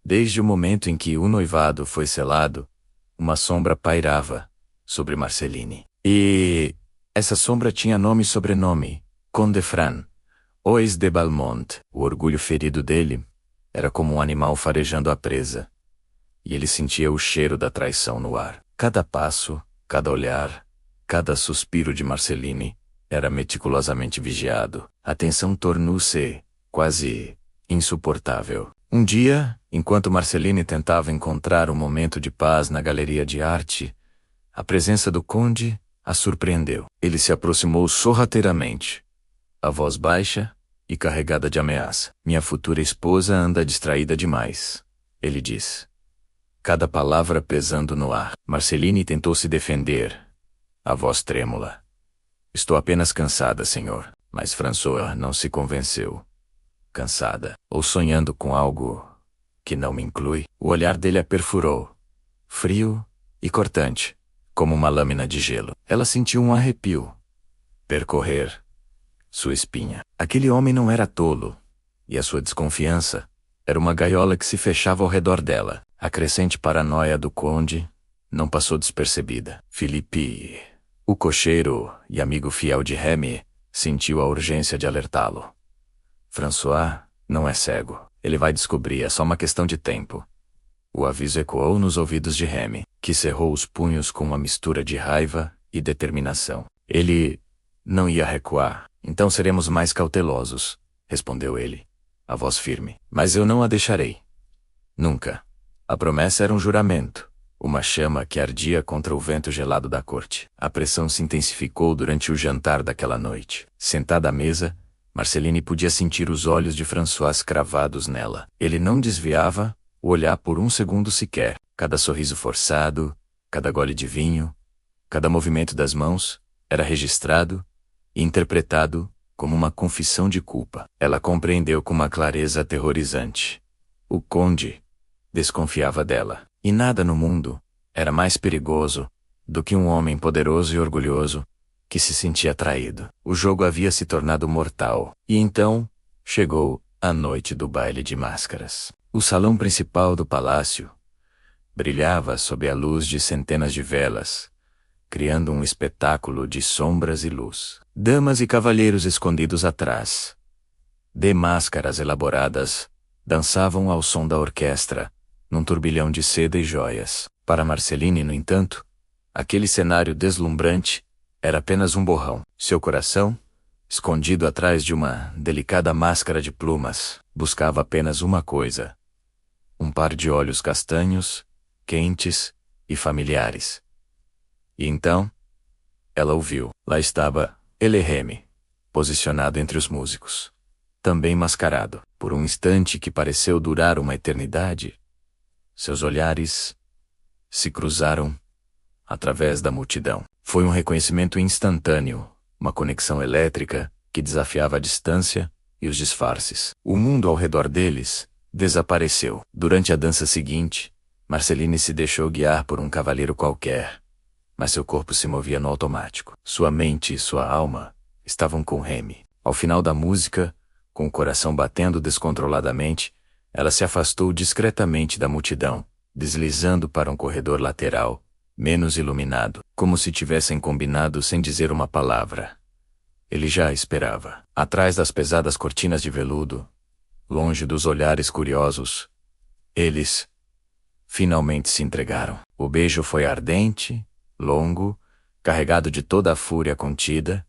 Desde o momento em que o noivado foi selado, uma sombra pairava sobre Marceline. E essa sombra tinha nome e sobrenome: Conde Fran, Ois de Balmont. O orgulho ferido dele era como um animal farejando a presa. E ele sentia o cheiro da traição no ar. Cada passo, cada olhar, cada suspiro de Marceline era meticulosamente vigiado. A tensão tornou-se quase insuportável. Um dia, enquanto Marceline tentava encontrar um momento de paz na galeria de arte, a presença do conde a surpreendeu. Ele se aproximou sorrateiramente, a voz baixa e carregada de ameaça. "Minha futura esposa anda distraída demais", ele disse, cada palavra pesando no ar. Marceline tentou se defender, a voz trêmula. "Estou apenas cansada, senhor." Mas François não se convenceu. Cansada, ou sonhando com algo que não me inclui? O olhar dele a perfurou, frio e cortante, como uma lâmina de gelo. Ela sentiu um arrepio percorrer sua espinha. Aquele homem não era tolo, e a sua desconfiança era uma gaiola que se fechava ao redor dela. A crescente paranoia do conde não passou despercebida. Philippe, o cocheiro e amigo fiel de Remy, sentiu a urgência de alertá-lo. "François não é cego. Ele vai descobrir, é só uma questão de tempo." O aviso ecoou nos ouvidos de Remy, que cerrou os punhos com uma mistura de raiva e determinação. Ele não ia recuar. "Então seremos mais cautelosos", respondeu ele, a voz firme. "Mas eu não a deixarei. Nunca." A promessa era um juramento, uma chama que ardia contra o vento gelado da corte. A pressão se intensificou durante o jantar daquela noite. Sentada à mesa, Marceline podia sentir os olhos de François cravados nela. Ele não desviava o olhar por um segundo sequer. Cada sorriso forçado, cada gole de vinho, cada movimento das mãos era registrado e interpretado como uma confissão de culpa. Ela compreendeu com uma clareza aterrorizante. O conde desconfiava dela. E nada no mundo era mais perigoso do que um homem poderoso e orgulhoso que se sentia traído. O jogo havia se tornado mortal. E então chegou a noite do baile de máscaras. O salão principal do palácio brilhava sob a luz de centenas de velas, criando um espetáculo de sombras e luz. Damas e cavalheiros escondidos atrás de máscaras elaboradas dançavam ao som da orquestra, num turbilhão de seda e joias. Para Marceline, no entanto, aquele cenário deslumbrante era apenas um borrão. Seu coração, escondido atrás de uma delicada máscara de plumas, buscava apenas uma coisa: um par de olhos castanhos, quentes e familiares. E então, ela o viu. Lá estava ele, Remy, posicionado entre os músicos, também mascarado. Por um instante que pareceu durar uma eternidade, seus olhares se cruzaram através da multidão. Foi um reconhecimento instantâneo, uma conexão elétrica que desafiava a distância e os disfarces. O mundo ao redor deles desapareceu. Durante a dança seguinte, Marceline se deixou guiar por um cavalheiro qualquer, mas seu corpo se movia no automático. Sua mente e sua alma estavam com Remy. Ao final da música, com o coração batendo descontroladamente, ela se afastou discretamente da multidão, deslizando para um corredor lateral, menos iluminado, como se tivessem combinado sem dizer uma palavra. Ele já esperava. Atrás das pesadas cortinas de veludo, longe dos olhares curiosos, eles finalmente se entregaram. O beijo foi ardente, longo, carregado de toda a fúria contida,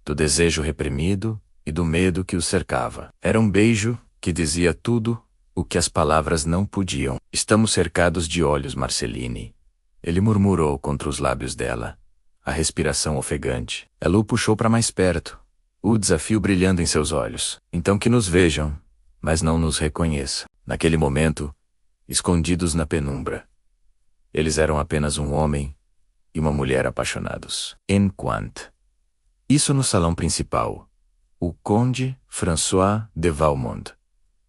do desejo reprimido e do medo que o cercava. Era um beijo que dizia tudo o que as palavras não podiam. "Estamos cercados de olhos, Marceline", ele murmurou contra os lábios dela, a respiração ofegante. Ela o puxou para mais perto, o desafio brilhando em seus olhos. "Então que nos vejam, mas não nos reconheçam." Naquele momento, escondidos na penumbra, eles eram apenas um homem e uma mulher apaixonados. Enquanto isso no salão principal, o conde François de Valmont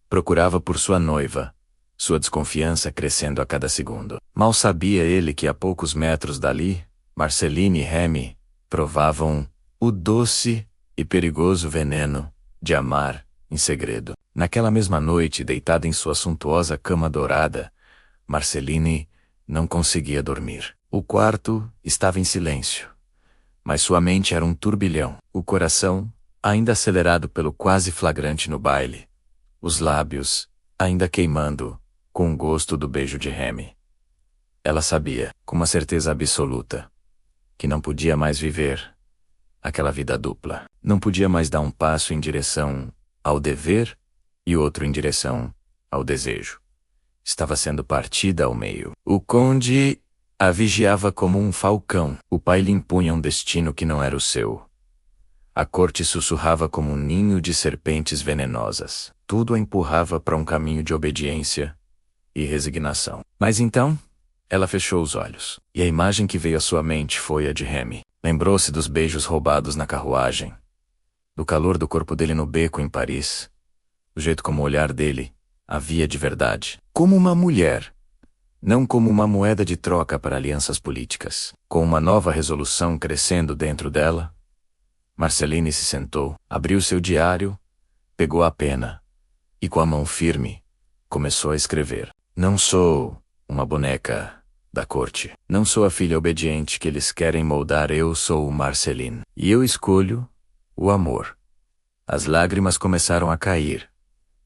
procurava por sua noiva, sua desconfiança crescendo a cada segundo. Mal sabia ele que a poucos metros dali, Marceline e Remy provavam o doce e perigoso veneno de amar em segredo. Naquela mesma noite, deitada em sua suntuosa cama dourada, Marceline não conseguia dormir. O quarto estava em silêncio, mas sua mente era um turbilhão. O coração, ainda acelerado pelo quase flagrante no baile. Os lábios, ainda queimando, com o gosto do beijo de Remy. Ela sabia, com uma certeza absoluta, que não podia mais viver aquela vida dupla. Não podia mais dar um passo em direção ao dever e outro em direção ao desejo. Estava sendo partida ao meio. O conde a vigiava como um falcão. O pai lhe impunha um destino que não era o seu. A corte sussurrava como um ninho de serpentes venenosas. Tudo a empurrava para um caminho de obediência e resignação. Mas então, ela fechou os olhos, e a imagem que veio à sua mente foi a de Remy. Lembrou-se dos beijos roubados na carruagem, do calor do corpo dele no beco em Paris, do jeito como o olhar dele havia de verdade. Como uma mulher, não como uma moeda de troca para alianças políticas. Com uma nova resolução crescendo dentro dela, Marceline se sentou, abriu seu diário, pegou a pena e, com a mão firme, começou a escrever. Não sou uma boneca da corte. Não sou a filha obediente que eles querem moldar. Eu sou o Marceline. E eu escolho o amor. As lágrimas começaram a cair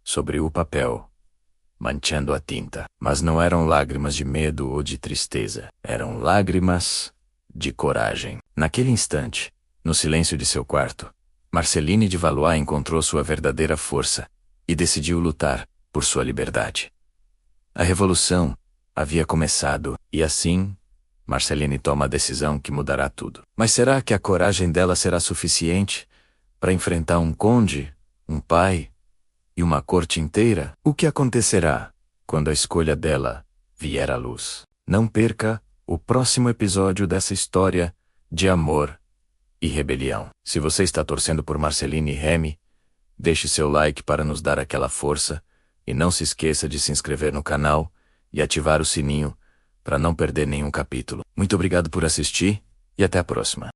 sobre o papel, manchando a tinta. Mas não eram lágrimas de medo ou de tristeza. Eram lágrimas de coragem. Naquele instante, no silêncio de seu quarto, Marceline de Valois encontrou sua verdadeira força e decidiu lutar por sua liberdade. A revolução havia começado, e assim, Marceline toma a decisão que mudará tudo. Mas será que a coragem dela será suficiente para enfrentar um conde, um pai e uma corte inteira? O que acontecerá quando a escolha dela vier à luz? Não perca o próximo episódio dessa história de amor e rebelião. Se você está torcendo por Marceline e Remy, deixe seu like para nos dar aquela força e não se esqueça de se inscrever no canal e ativar o sininho para não perder nenhum capítulo. Muito obrigado por assistir e até a próxima.